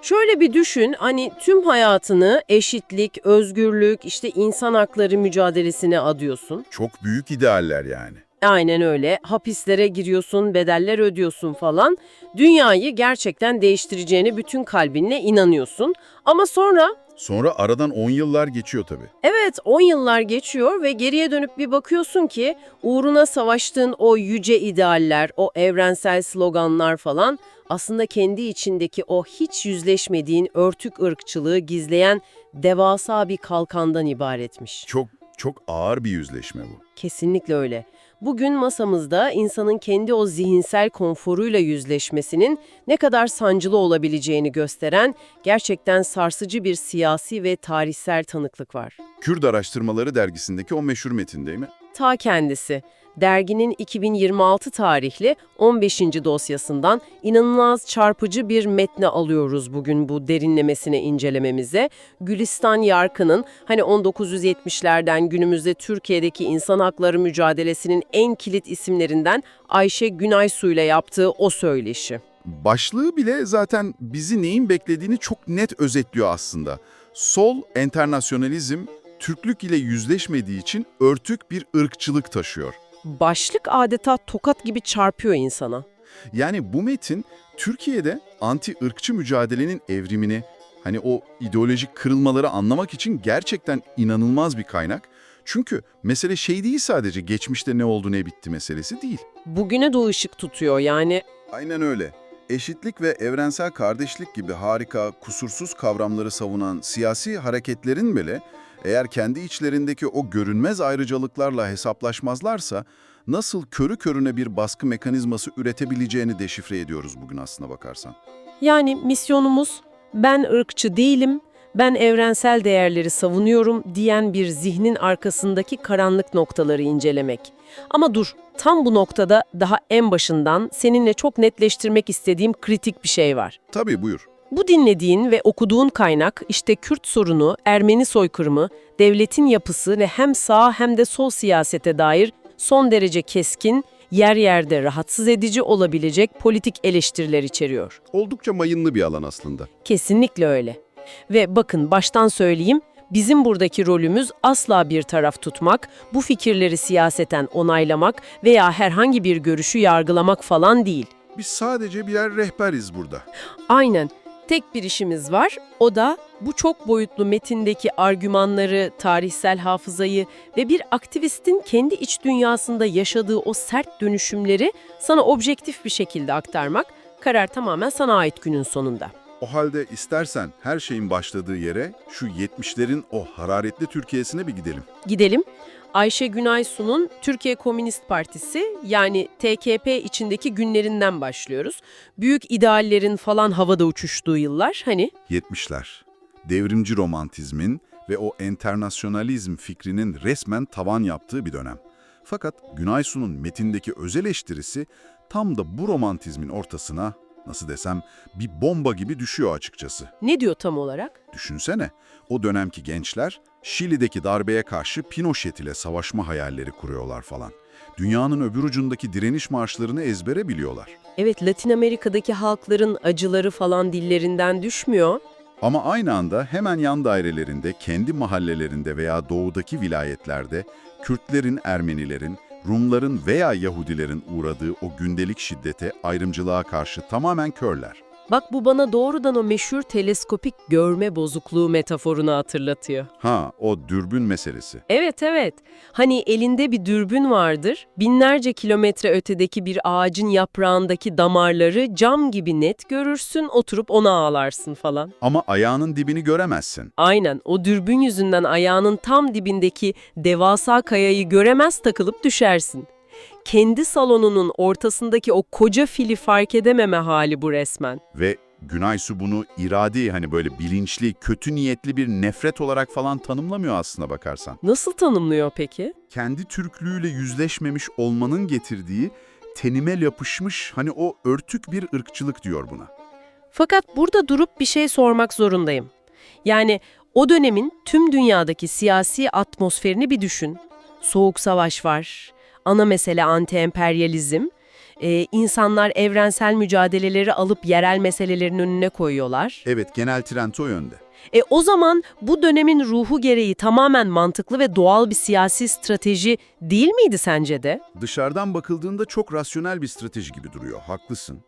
Şöyle bir düşün, hani tüm hayatını eşitlik, özgürlük, işte insan hakları mücadelesine adıyorsun. Çok büyük idealler yani. Aynen öyle. Hapislere giriyorsun, bedeller ödüyorsun falan. Dünyayı gerçekten değiştireceğine bütün kalbinle inanıyorsun. Ama sonra, Sonra aradan 10 yıllar geçiyor tabii. evet 10 yıllar geçiyor ve geriye dönüp bir bakıyorsun ki uğruna savaştığın o yüce idealler, o evrensel sloganlar falan aslında kendi içindeki o hiç yüzleşmediğin örtük ırkçılığı gizleyen devasa bir kalkandan ibaretmiş. Çok çok ağır bir yüzleşme bu. Kesinlikle öyle. Bugün masamızda insanın kendi o zihinsel konforuyla yüzleşmesinin ne kadar sancılı olabileceğini gösteren gerçekten sarsıcı bir siyasi ve tarihsel tanıklık var. Kürt Araştırmaları dergisindeki o meşhur metin değil mi? Ta kendisi. Derginin 2026 tarihli 15. dosyasından inanılmaz çarpıcı bir metne alıyoruz bugün bu derinlemesine incelememize. Gülistan Yarkın'ın hani 1970'lerden günümüzde Türkiye'deki insan hakları mücadelesinin en kilit isimlerinden Ayşe Günaysu ile yaptığı o söyleşi. Başlığı bile zaten bizi neyin beklediğini çok net özetliyor aslında. Sol enternasyonalizm, Türklük ile yüzleşmediği için örtük bir ırkçılık taşıyor. Başlık adeta tokat gibi çarpıyor insana. Yani bu metin Türkiye'de anti-ırkçı mücadelenin evrimini, hani o ideolojik kırılmaları anlamak için gerçekten inanılmaz bir kaynak. Çünkü mesele şey değil, sadece geçmişte ne oldu ne bitti meselesi değil. Bugüne de ışık tutuyor yani. Aynen öyle. Eşitlik ve evrensel kardeşlik gibi harika, kusursuz kavramları savunan siyasi hareketlerin bile eğer kendi içlerindeki o görünmez ayrıcalıklarla hesaplaşmazlarsa nasıl körü körüne bir baskı mekanizması üretebileceğini deşifre ediyoruz bugün aslına bakarsan. Yani misyonumuz ben ırkçı değilim, ben evrensel değerleri savunuyorum diyen bir zihnin arkasındaki karanlık noktaları incelemek. Ama dur, tam bu noktada daha en başından seninle çok netleştirmek istediğim kritik bir şey var. Tabii, buyur. Bu dinlediğin ve okuduğun kaynak işte Kürt sorunu, Ermeni soykırımı, devletin yapısı ve hem sağ hem de sol siyasete dair son derece keskin, yer yerde rahatsız edici olabilecek politik eleştiriler içeriyor. Oldukça mayınlı bir alan aslında. Kesinlikle öyle. Ve bakın baştan söyleyeyim, bizim buradaki rolümüz asla bir taraf tutmak, bu fikirleri siyaseten onaylamak veya herhangi bir görüşü yargılamak falan değil. Biz sadece birer rehberiz burada. Aynen. Tek bir işimiz var, o da bu çok boyutlu metindeki argümanları, tarihsel hafızayı ve bir aktivistin kendi iç dünyasında yaşadığı o sert dönüşümleri sana objektif bir şekilde aktarmak. Karar tamamen sana ait günün sonunda. O halde istersen her şeyin başladığı yere, şu 70'lerin o hararetli Türkiye'sine bir gidelim. Gidelim. Ayşe Günaysu'nun Türkiye Komünist Partisi yani TKP içindeki günlerinden başlıyoruz. Büyük ideallerin falan havada uçuştuğu yıllar hani. 70'ler. Devrimci romantizmin ve o enternasyonalizm fikrinin resmen tavan yaptığı bir dönem. Fakat Günaysu'nun metindeki öz eleştirisi tam da bu romantizmin ortasına, nasıl desem, bir bomba gibi düşüyor açıkçası. Ne diyor tam olarak? Düşünsene, o dönemki gençler Şili'deki darbeye karşı Pinochet ile savaşma hayalleri kuruyorlar falan. Dünyanın öbür ucundaki direniş marşlarını ezbere biliyorlar. Evet, Latin Amerika'daki halkların acıları falan dillerinden düşmüyor. Ama aynı anda hemen yan dairelerinde, kendi mahallelerinde veya doğudaki vilayetlerde Kürtlerin, Ermenilerin, Rumların veya Yahudilerin uğradığı o gündelik şiddete, ayrımcılığa karşı tamamen körler. Bak bu bana doğrudan o meşhur teleskopik görme bozukluğu metaforunu hatırlatıyor. Ha, o dürbün meselesi. Evet evet. Hani elinde bir dürbün vardır, binlerce kilometre ötedeki bir ağacın yaprağındaki damarları cam gibi net görürsün, oturup ona ağlarsın falan. Ama ayağının dibini göremezsin. Aynen, o dürbün yüzünden ayağının tam dibindeki devasa kayayı göremez takılıp düşersin. Kendi salonunun ortasındaki o koca fili fark edememe hali bu resmen. Ve Günaysu bunu iradi, hani böyle bilinçli, kötü niyetli bir nefret olarak falan tanımlamıyor aslına bakarsan. Nasıl tanımlıyor peki? Kendi Türklüğüyle yüzleşmemiş olmanın getirdiği tenime yapışmış hani o örtük bir ırkçılık diyor buna. Fakat burada durup bir şey sormak zorundayım. Yani o dönemin tüm dünyadaki siyasi atmosferini bir düşün. Soğuk savaş var, ana mesele anti-emperyalizm İnsanlar evrensel mücadeleleri alıp yerel meselelerin önüne koyuyorlar. Evet, genel trend o yönde. O zaman bu dönemin ruhu gereği tamamen mantıklı ve doğal bir siyasi strateji değil miydi sence de? Dışarıdan bakıldığında çok rasyonel bir strateji gibi duruyor, haklısın.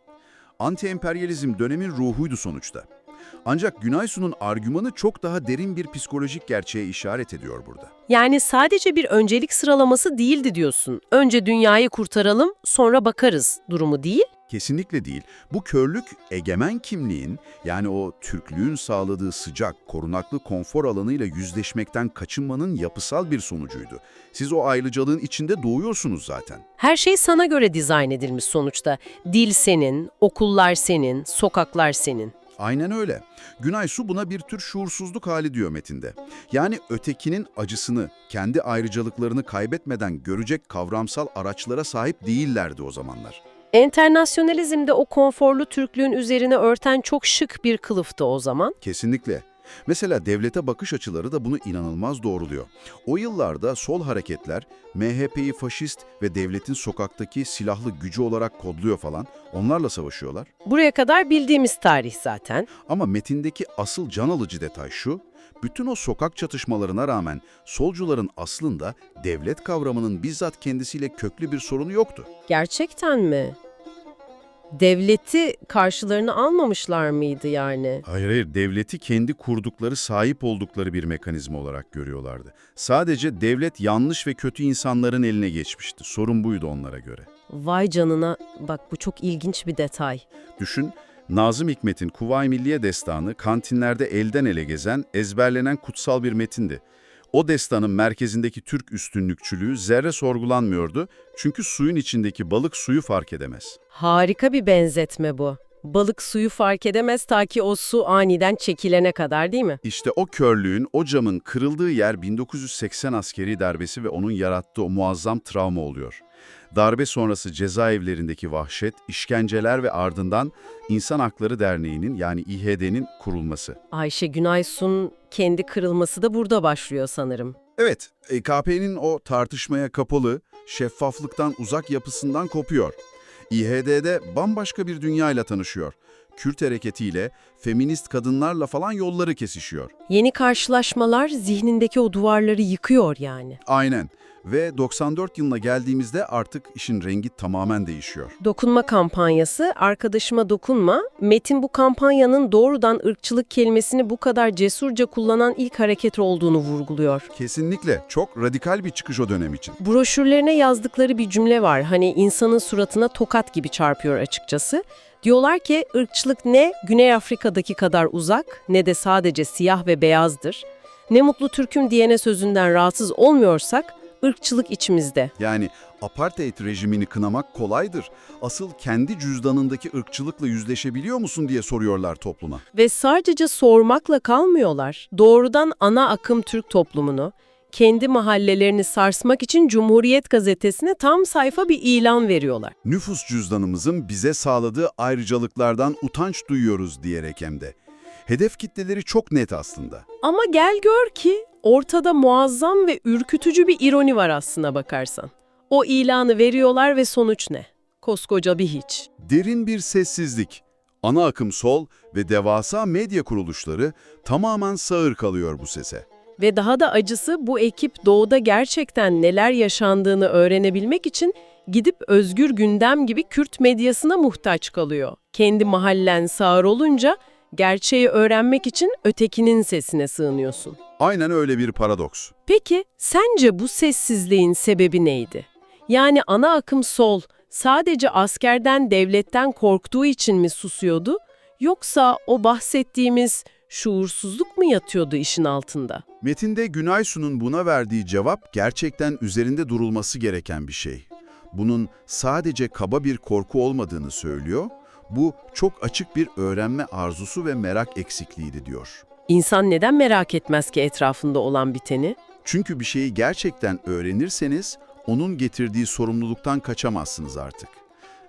Anti-emperyalizm dönemin ruhuydu sonuçta. Ancak Günaysu'nun argümanı çok daha derin bir psikolojik gerçeğe işaret ediyor burada. Yani sadece bir öncelik sıralaması değildi diyorsun. Önce dünyayı kurtaralım, sonra bakarız durumu değil. Kesinlikle değil. Bu körlük egemen kimliğin, yani o Türklüğün sağladığı sıcak, korunaklı konfor alanıyla yüzleşmekten kaçınmanın yapısal bir sonucuydu. Siz o ayrıcalığın içinde doğuyorsunuz zaten. Her şey sana göre dizayn edilmiş sonuçta. Dil senin, okullar senin, sokaklar senin. Aynen öyle. Günaysu buna bir tür şuursuzluk hali diyor metinde. Yani ötekinin acısını, kendi ayrıcalıklarını kaybetmeden görecek kavramsal araçlara sahip değillerdi o zamanlar. Enternasyonalizmde o konforlu Türklüğün üzerine örten çok şık bir kılıftı o zaman. Kesinlikle. Mesela devlete bakış açıları da bunu inanılmaz doğruluyor. O yıllarda sol hareketler MHP'yi faşist ve devletin sokaktaki silahlı gücü olarak kodluyor falan, onlarla savaşıyorlar. Buraya kadar bildiğimiz tarih zaten. Ama metindeki asıl can alıcı detay şu, bütün o sokak çatışmalarına rağmen solcuların aslında devlet kavramının bizzat kendisiyle köklü bir sorunu yoktu. Gerçekten mi? Devleti karşılarına almamışlar mıydı yani? Hayır, devleti kendi kurdukları, sahip oldukları bir mekanizma olarak görüyorlardı. Sadece devlet yanlış ve kötü insanların eline geçmişti. Sorun buydu onlara göre. Vay canına, bak bu çok ilginç bir detay. Düşün, Nazım Hikmet'in Kuvayi Milliye Destanı kantinlerde elden ele gezen, ezberlenen kutsal bir metindi. O destanın merkezindeki Türk üstünlükçülüğü zerre sorgulanmıyordu çünkü suyun içindeki balık suyu fark edemez. Harika bir benzetme bu. Balık suyu fark edemez ta ki o su aniden çekilene kadar, değil mi? İşte o körlüğün, o camın kırıldığı yer 1980 askeri darbesi ve onun yarattığı o muazzam travma oluyor. Darbe sonrası cezaevlerindeki vahşet, işkenceler ve ardından İnsan Hakları Derneği'nin yani İHD'nin kurulması. Ayşe Günaysu'nun kendi kırılması da burada başlıyor sanırım. Evet, EKP'nin o tartışmaya kapalı, şeffaflıktan uzak yapısından kopuyor. İHD'de bambaşka bir dünyayla tanışıyor. Kürt hareketiyle, feminist kadınlarla falan yolları kesişiyor. Yeni karşılaşmalar zihnindeki o duvarları yıkıyor yani. Aynen. Ve 94 yılına geldiğimizde artık işin rengi tamamen değişiyor. Dokunma kampanyası, arkadaşıma dokunma. Metin bu kampanyanın doğrudan ırkçılık kelimesini bu kadar cesurca kullanan ilk hareket olduğunu vurguluyor. Kesinlikle çok radikal bir çıkış o dönem için. Broşürlerine yazdıkları bir cümle var. Hani insanın suratına tokat gibi çarpıyor açıkçası. Diyorlar ki ırkçılık ne Güney Afrika'daki kadar uzak ne de sadece siyah ve beyazdır. Ne mutlu Türk'üm diyene sözünden rahatsız olmuyorsak ırkçılık içimizde. Yani apartheid rejimini kınamak kolaydır. Asıl kendi cüzdanındaki ırkçılıkla yüzleşebiliyor musun diye soruyorlar topluma. Ve sadece sormakla kalmıyorlar. Doğrudan ana akım Türk toplumunu, kendi mahallelerini sarsmak için Cumhuriyet Gazetesi'ne tam sayfa bir ilan veriyorlar. Nüfus cüzdanımızın bize sağladığı ayrıcalıklardan utanç duyuyoruz diyerek hem de. Hedef kitleleri çok net aslında. Ama gel gör ki ortada muazzam ve ürkütücü bir ironi var aslına bakarsan. O ilanı veriyorlar ve sonuç ne? Koskoca bir hiç. Derin bir sessizlik. Ana akım sol ve devasa medya kuruluşları tamamen sağır kalıyor bu sese. Ve daha da acısı bu ekip doğuda gerçekten neler yaşandığını öğrenebilmek için gidip Özgür Gündem gibi Kürt medyasına muhtaç kalıyor. Kendi mahallen sağır olunca gerçeği öğrenmek için ötekinin sesine sığınıyorsun. Aynen öyle bir paradoks. Peki sence bu sessizliğin sebebi neydi? Yani ana akım sol sadece askerden, devletten korktuğu için mi susuyordu? Yoksa o bahsettiğimiz şuursuzluk mu yatıyordu işin altında? Metinde Günaysu'nun buna verdiği cevap gerçekten üzerinde durulması gereken bir şey. Bunun sadece kaba bir korku olmadığını söylüyor, bu çok açık bir öğrenme arzusu ve merak eksikliğiydi diyor. İnsan neden merak etmez ki etrafında olan biteni? Çünkü bir şeyi gerçekten öğrenirseniz onun getirdiği sorumluluktan kaçamazsınız artık.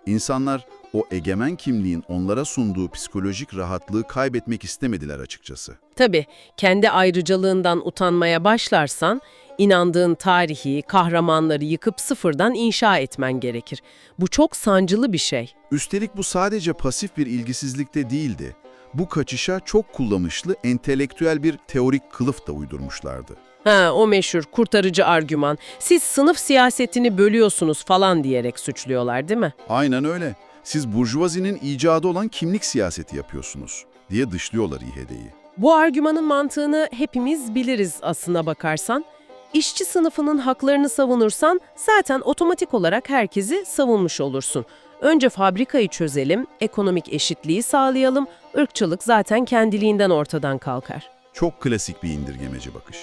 İnsanlar o egemen kimliğin onlara sunduğu psikolojik rahatlığı kaybetmek istemediler açıkçası. Tabii, kendi ayrıcalığından utanmaya başlarsan, İnandığın tarihi, kahramanları yıkıp sıfırdan inşa etmen gerekir. Bu çok sancılı bir şey. Üstelik bu sadece pasif bir ilgisizlikte değildi. Bu kaçışa çok kullanışlı entelektüel bir teorik kılıf da uydurmuşlardı. Ha, o meşhur kurtarıcı argüman. Siz sınıf siyasetini bölüyorsunuz falan diyerek suçluyorlar, değil mi? Aynen öyle. Siz burjuvazinin icadı olan kimlik siyaseti yapıyorsunuz diye dışlıyorlar İHD'yi. Bu argümanın mantığını hepimiz biliriz aslına bakarsan. İşçi sınıfının haklarını savunursan zaten otomatik olarak herkesi savunmuş olursun. Önce fabrikayı çözelim, ekonomik eşitliği sağlayalım, ırkçılık zaten kendiliğinden ortadan kalkar. Çok klasik bir indirgemeci bakış.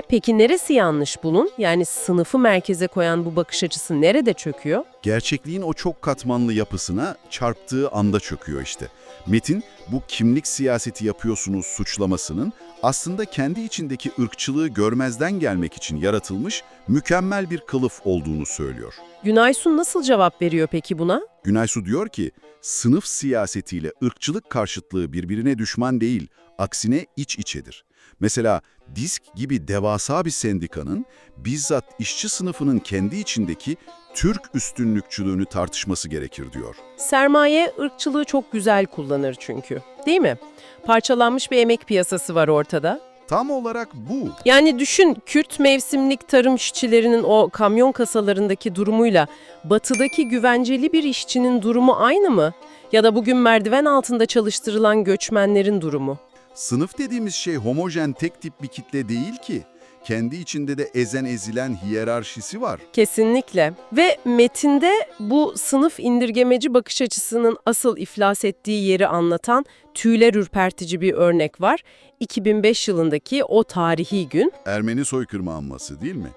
Peki neresi yanlış bunun? Yani sınıfı merkeze koyan bu bakış açısı nerede çöküyor? Gerçekliğin o çok katmanlı yapısına çarptığı anda çöküyor işte. Metin, bu kimlik siyaseti yapıyorsunuz suçlamasının aslında kendi içindeki ırkçılığı görmezden gelmek için yaratılmış mükemmel bir kılıf olduğunu söylüyor. Günaysu nasıl cevap veriyor peki buna? Günaysu diyor ki, sınıf siyasetiyle ırkçılık karşıtlığı birbirine düşman değil, aksine iç içedir. Mesela DİSK gibi devasa bir sendikanın bizzat işçi sınıfının kendi içindeki Türk üstünlükçülüğünü tartışması gerekir diyor. Sermaye ırkçılığı çok güzel kullanır çünkü, değil mi? Parçalanmış bir emek piyasası var ortada. Tam olarak bu. Yani düşün, Kürt mevsimlik tarım işçilerinin o kamyon kasalarındaki durumuyla batıdaki güvenceli bir işçinin durumu aynı mı? Ya da bugün merdiven altında çalıştırılan göçmenlerin durumu. Sınıf dediğimiz şey homojen tek tip bir kitle değil ki. Kendi içinde de ezen ezilen hiyerarşisi var. Kesinlikle. Ve metinde bu sınıf indirgemeci bakış açısının asıl iflas ettiği yeri anlatan tüyler ürpertici bir örnek var. 2005 yılındaki o tarihi gün. Ermeni soykırımı anması değil mi?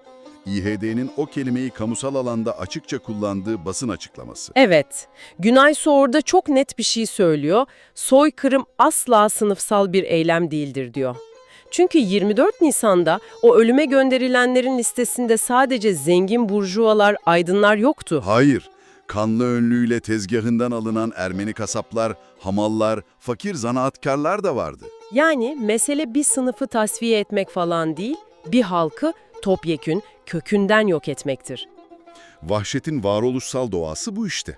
İHD'nin o kelimeyi kamusal alanda açıkça kullandığı basın açıklaması. Evet, Günaysu orada çok net bir şey söylüyor. Soykırım asla sınıfsal bir eylem değildir diyor. Çünkü 24 Nisan'da o ölüme gönderilenlerin listesinde sadece zengin burjuvalar, aydınlar yoktu. Hayır, kanlı önlüğüyle tezgahından alınan Ermeni kasaplar, hamallar, fakir zanaatkarlar da vardı. Yani mesele bir sınıfı tasfiye etmek falan değil, bir halkı topyekün, kökünden yok etmektir. Vahşetin varoluşsal doğası bu işte.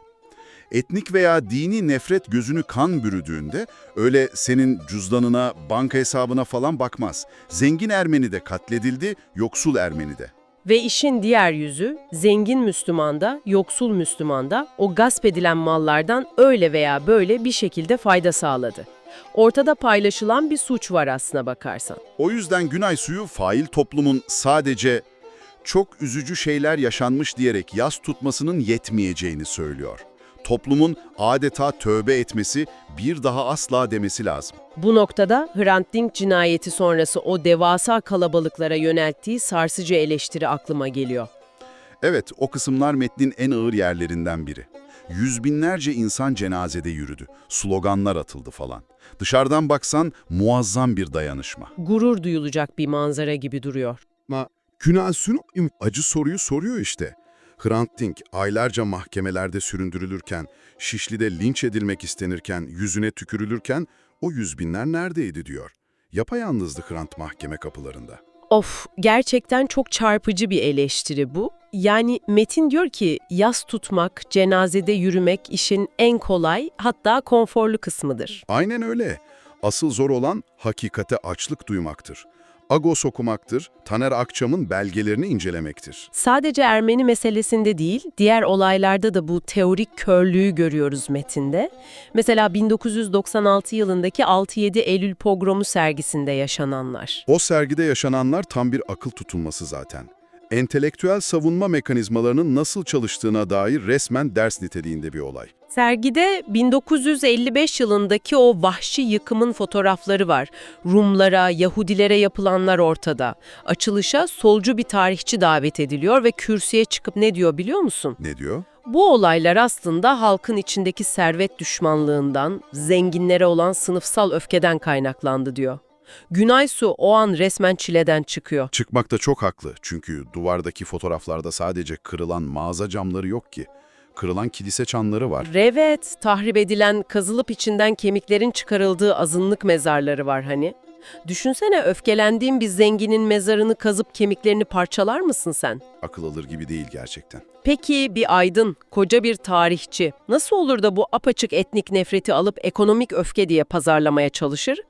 Etnik veya dini nefret gözünü kan bürüdüğünde öyle senin cüzdanına, banka hesabına falan bakmaz. Zengin Ermeni de katledildi, yoksul Ermeni de. Ve işin diğer yüzü, zengin Müslüman yoksul Müslüman o gasp edilen mallardan öyle veya böyle bir şekilde fayda sağladı. Ortada paylaşılan bir suç var aslına bakarsan. O yüzden Günaysu'yu fail toplumun sadece çok üzücü şeyler yaşanmış diyerek yas tutmasının yetmeyeceğini söylüyor. Toplumun adeta tövbe etmesi, bir daha asla demesi lazım. Bu noktada Hrant Dink cinayeti sonrası o devasa kalabalıklara yönelttiği sarsıcı eleştiri aklıma geliyor. Evet, o kısımlar metnin en ağır yerlerinden biri. Yüz binlerce insan cenazede yürüdü, sloganlar atıldı falan. Dışarıdan baksan muazzam bir dayanışma. Gurur duyulacak bir manzara gibi duruyor. Ama Günaysu'nun acı soruyu soruyor işte. Hrant Dink aylarca mahkemelerde süründürülürken, Şişli'de linç edilmek istenirken, yüzüne tükürülürken o yüz binler neredeydi diyor. Yapayalnızdı Hrant mahkeme kapılarında. Of, gerçekten çok çarpıcı bir eleştiri bu. Yani Metin diyor ki yas tutmak, cenazede yürümek işin en kolay hatta konforlu kısmıdır. Aynen öyle. Asıl zor olan hakikate açlık duymaktır. Agos okumaktır, Taner Akçam'ın belgelerini incelemektir. Sadece Ermeni meselesinde değil, diğer olaylarda da bu teorik körlüğü görüyoruz metinde. Mesela 1996 yılındaki 6-7 Eylül pogromu sergisinde yaşananlar. O sergide yaşananlar tam bir akıl tutulması zaten. Entelektüel savunma mekanizmalarının nasıl çalıştığına dair resmen ders niteliğinde bir olay. Sergide 1955 yılındaki o vahşi yıkımın fotoğrafları var. Rumlara, Yahudilere yapılanlar ortada. Açılışa solcu bir tarihçi davet ediliyor ve kürsüye çıkıp ne diyor biliyor musun? Ne diyor? Bu olaylar aslında halkın içindeki servet düşmanlığından, zenginlere olan sınıfsal öfkeden kaynaklandı diyor. Günaysu o an resmen çileden çıkıyor. Çıkmakta çok haklı çünkü duvardaki fotoğraflarda sadece kırılan mağaza camları yok ki. Kırılan kilise çanları var. Evet, tahrip edilen, kazılıp içinden kemiklerin çıkarıldığı azınlık mezarları var hani. Düşünsene, öfkelendiğin bir zenginin mezarını kazıp kemiklerini parçalar mısın sen? Akıl alır gibi değil gerçekten. Peki bir aydın, koca bir tarihçi nasıl olur da bu apaçık etnik nefreti alıp ekonomik öfke diye pazarlamaya çalışır?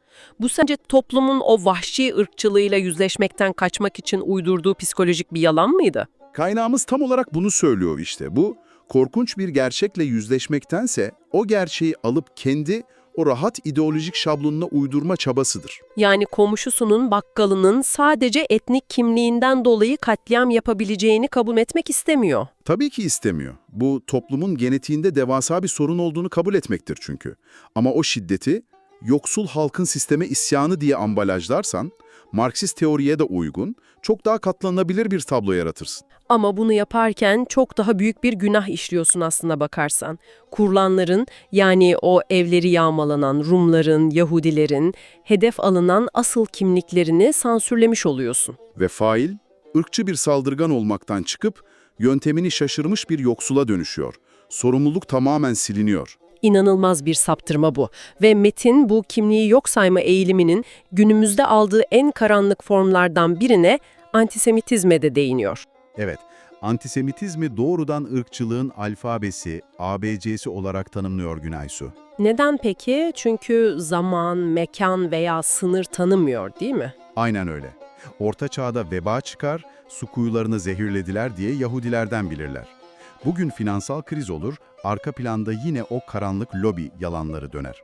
Bu sence toplumun o vahşi ırkçılığıyla yüzleşmekten kaçmak için uydurduğu psikolojik bir yalan mıydı? Kaynağımız tam olarak bunu söylüyor işte. Bu korkunç bir gerçekle yüzleşmektense o gerçeği alıp kendi o rahat ideolojik şablonuna uydurma çabasıdır. Yani komşusunun, bakkalının sadece etnik kimliğinden dolayı katliam yapabileceğini kabul etmek istemiyor. Tabii ki istemiyor. Bu toplumun genetiğinde devasa bir sorun olduğunu kabul etmektir çünkü. Ama o şiddeti yoksul halkın sisteme isyanı diye ambalajlarsan, Marksist teoriye de uygun, çok daha katlanılabilir bir tablo yaratırsın. Ama bunu yaparken çok daha büyük bir günah işliyorsun aslına bakarsan. Kurlanların, yani o evleri yağmalanan Rumların, Yahudilerin hedef alınan asıl kimliklerini sansürlemiş oluyorsun. Ve fail, ırkçı bir saldırgan olmaktan çıkıp yöntemini şaşırmış bir yoksula dönüşüyor. Sorumluluk tamamen siliniyor. İnanılmaz bir saptırma bu ve Metin bu kimliği yok sayma eğiliminin günümüzde aldığı en karanlık formlardan birine, antisemitizme de değiniyor. Evet, antisemitizmi doğrudan ırkçılığın alfabesi, ABC'si olarak tanımlıyor Günaysu. Neden peki? Çünkü zaman, mekan veya sınır tanımıyor, değil mi? Aynen öyle. Orta Çağ'da veba çıkar, su kuyularını zehirlediler diye Yahudilerden bilirler. Bugün finansal kriz olur, arka planda yine o karanlık lobi yalanları döner.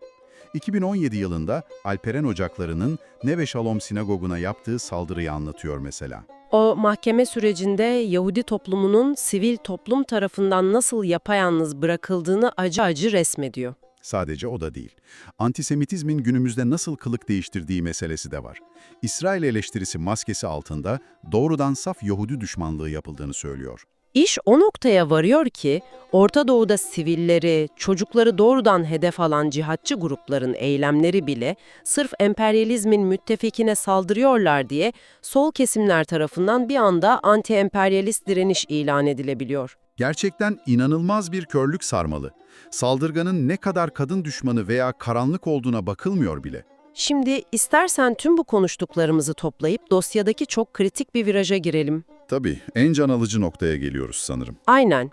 2017 yılında Alperen Ocakları'nın Neve Shalom Sinagogu'na yaptığı saldırıyı anlatıyor mesela. O mahkeme sürecinde Yahudi toplumunun sivil toplum tarafından nasıl yapayalnız bırakıldığını acı acı resmediyor. Sadece o da değil. Antisemitizmin günümüzde nasıl kılık değiştirdiği meselesi de var. İsrail eleştirisi maskesi altında doğrudan saf Yahudi düşmanlığı yapıldığını söylüyor. İş o noktaya varıyor ki, Orta Doğu'da sivilleri, çocukları doğrudan hedef alan cihatçı grupların eylemleri bile sırf emperyalizmin müttefikine saldırıyorlar diye sol kesimler tarafından bir anda anti-emperyalist direniş ilan edilebiliyor. Gerçekten inanılmaz bir körlük sarmalı. Saldırganın ne kadar kadın düşmanı veya karanlık olduğuna bakılmıyor bile. Şimdi istersen tüm bu konuştuklarımızı toplayıp dosyadaki çok kritik bir viraja girelim. Tabii, en can alıcı noktaya geliyoruz sanırım. Aynen.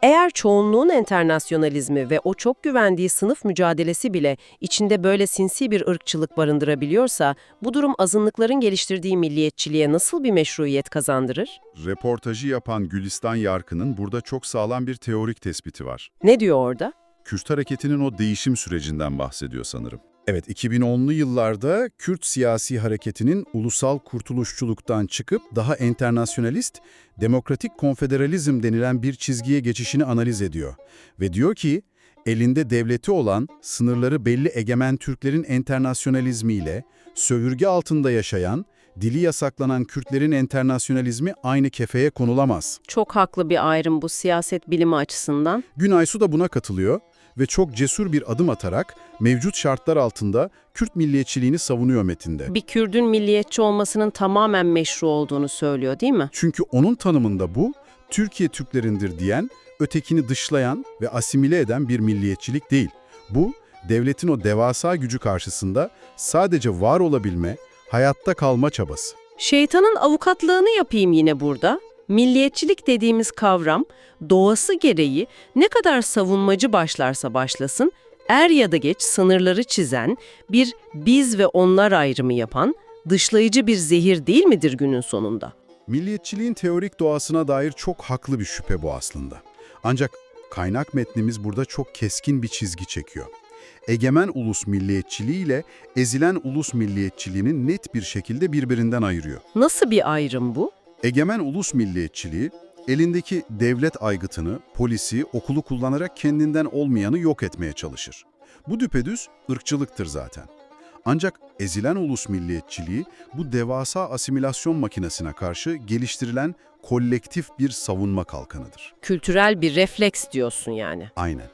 Eğer çoğunluğun enternasyonalizmi ve o çok güvendiği sınıf mücadelesi bile içinde böyle sinsi bir ırkçılık barındırabiliyorsa, bu durum azınlıkların geliştirdiği milliyetçiliğe nasıl bir meşruiyet kazandırır? Reportajı yapan Gülistan Yarkın'ın burada çok sağlam bir teorik tespiti var. Ne diyor orada? Kürt hareketinin o değişim sürecinden bahsediyor sanırım. Evet, 2010'lu yıllarda Kürt siyasi hareketinin ulusal kurtuluşçuluktan çıkıp daha enternasyonalist, demokratik konfederalizm denilen bir çizgiye geçişini analiz ediyor. Ve diyor ki, elinde devleti olan, sınırları belli egemen Türklerin enternasyonalizmiyle, sömürge altında yaşayan, dili yasaklanan Kürtlerin enternasyonalizmi aynı kefeye konulamaz. Çok haklı bir ayrım bu siyaset bilimi açısından. Günaysu da buna katılıyor ve çok cesur bir adım atarak mevcut şartlar altında Kürt milliyetçiliğini savunuyor metinde. Bir Kürdün milliyetçi olmasının tamamen meşru olduğunu söylüyor, değil mi? Çünkü onun tanımında bu, Türkiye Türklerindir diyen, ötekini dışlayan ve asimile eden bir milliyetçilik değil. Bu, devletin o devasa gücü karşısında sadece var olabilme, hayatta kalma çabası. Şeytanın avukatlığını yapayım yine burada. Milliyetçilik dediğimiz kavram, doğası gereği ne kadar savunmacı başlarsa başlasın, er ya da geç sınırları çizen, bir biz ve onlar ayrımı yapan, dışlayıcı bir zehir değil midir günün sonunda? Milliyetçiliğin teorik doğasına dair çok haklı bir şüphe bu aslında. Ancak kaynak metnimiz burada çok keskin bir çizgi çekiyor. Egemen ulus milliyetçiliği ile ezilen ulus milliyetçiliğini net bir şekilde birbirinden ayırıyor. Nasıl bir ayrım bu? Egemen ulus milliyetçiliği, elindeki devlet aygıtını, polisi, okulu kullanarak kendinden olmayanı yok etmeye çalışır. Bu düpedüz ırkçılıktır zaten. Ancak ezilen ulus milliyetçiliği bu devasa asimilasyon makinesine karşı geliştirilen kolektif bir savunma kalkanıdır. Kültürel bir refleks diyorsun yani. Aynen.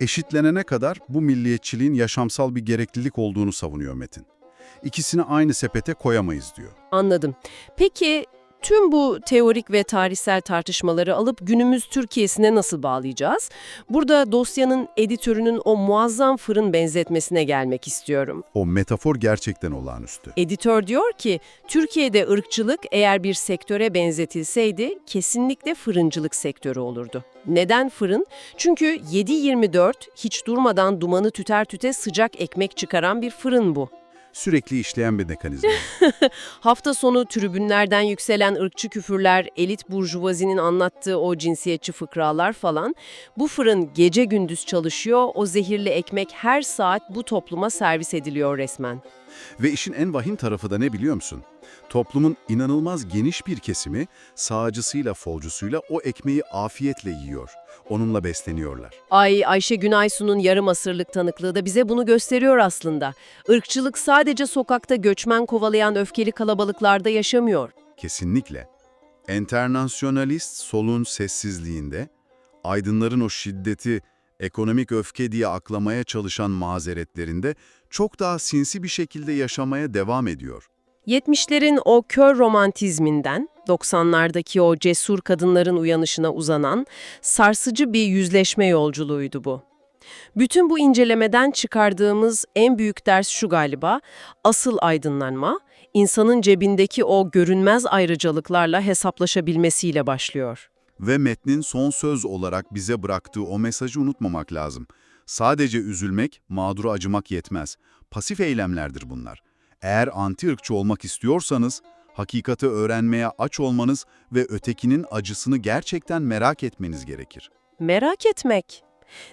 Eşitlenene kadar bu milliyetçiliğin yaşamsal bir gereklilik olduğunu savunuyor Metin. İkisini aynı sepete koyamayız diyor. Anladım. Peki Tüm bu teorik ve tarihsel tartışmaları alıp günümüz Türkiye'sine nasıl bağlayacağız? Burada dosyanın editörünün o muazzam fırın benzetmesine gelmek istiyorum. O metafor gerçekten olağanüstü. Editör diyor ki, Türkiye'de ırkçılık eğer bir sektöre benzetilseydi kesinlikle fırıncılık sektörü olurdu. Neden fırın? Çünkü 7/24 hiç durmadan dumanı tüter tüte sıcak ekmek çıkaran bir fırın bu. Sürekli işleyen bir mekanizma. Hafta sonu tribünlerden yükselen ırkçı küfürler, elit burjuvazinin anlattığı o cinsiyetçi fıkralar falan. Bu fırın gece gündüz çalışıyor, o zehirli ekmek her saat bu topluma servis ediliyor resmen. Ve işin en vahim tarafı da ne biliyor musun? Toplumun inanılmaz geniş bir kesimi sağcısıyla solcusuyla o ekmeği afiyetle yiyor. Onunla besleniyorlar. Ayşe Günaysu'nun yarım asırlık tanıklığı da bize bunu gösteriyor aslında. Irkçılık sadece sokakta göçmen kovalayan öfkeli kalabalıklarda yaşamıyor. Kesinlikle. Enternasyonalist solun sessizliğinde, aydınların o şiddeti, ekonomik öfke diye aklamaya çalışan mazeretlerinde çok daha sinsi bir şekilde yaşamaya devam ediyor. 70'lerin o kör romantizminden, 90'lardaki o cesur kadınların uyanışına uzanan sarsıcı bir yüzleşme yolculuğuydu bu. Bütün bu incelemeden çıkardığımız en büyük ders şu galiba, asıl aydınlanma, insanın cebindeki o görünmez ayrıcalıklarla hesaplaşabilmesiyle başlıyor. Ve metnin son söz olarak bize bıraktığı o mesajı unutmamak lazım. Sadece üzülmek, mağdura acımak yetmez. Pasif eylemlerdir bunlar. Eğer anti-ırkçı olmak istiyorsanız, hakikati öğrenmeye aç olmanız ve ötekinin acısını gerçekten merak etmeniz gerekir. Merak etmek.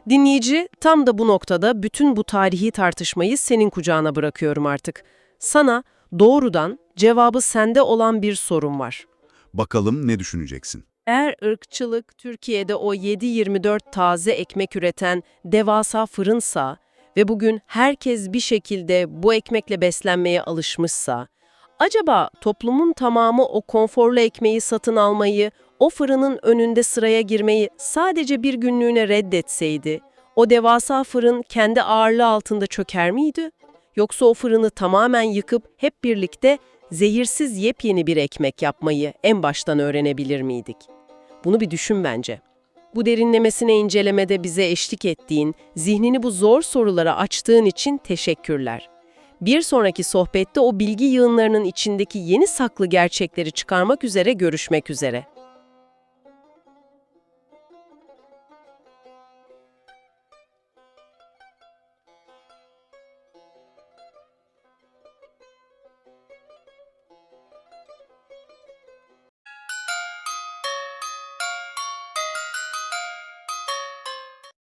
Dinleyici, tam da bu noktada bütün bu tarihi tartışmayı senin kucağına bırakıyorum artık. Sana doğrudan cevabı sende olan bir sorum var. Bakalım ne düşüneceksin? Eğer ırkçılık Türkiye'de o 7/24 taze ekmek üreten devasa fırınsa ve bugün herkes bir şekilde bu ekmekle beslenmeye alışmışsa, acaba toplumun tamamı o konforlu ekmeği satın almayı, o fırının önünde sıraya girmeyi sadece bir günlüğüne reddetseydi, o devasa fırın kendi ağırlığı altında çöker miydi? Yoksa o fırını tamamen yıkıp hep birlikte zehirsiz yepyeni bir ekmek yapmayı en baştan öğrenebilir miydik? Bunu bir düşün bence. Bu derinlemesine incelemede bize eşlik ettiğin, zihnini bu zor sorulara açtığın için teşekkürler. Bir sonraki sohbette o bilgi yığınlarının içindeki yeni saklı gerçekleri çıkarmak üzere görüşmek üzere.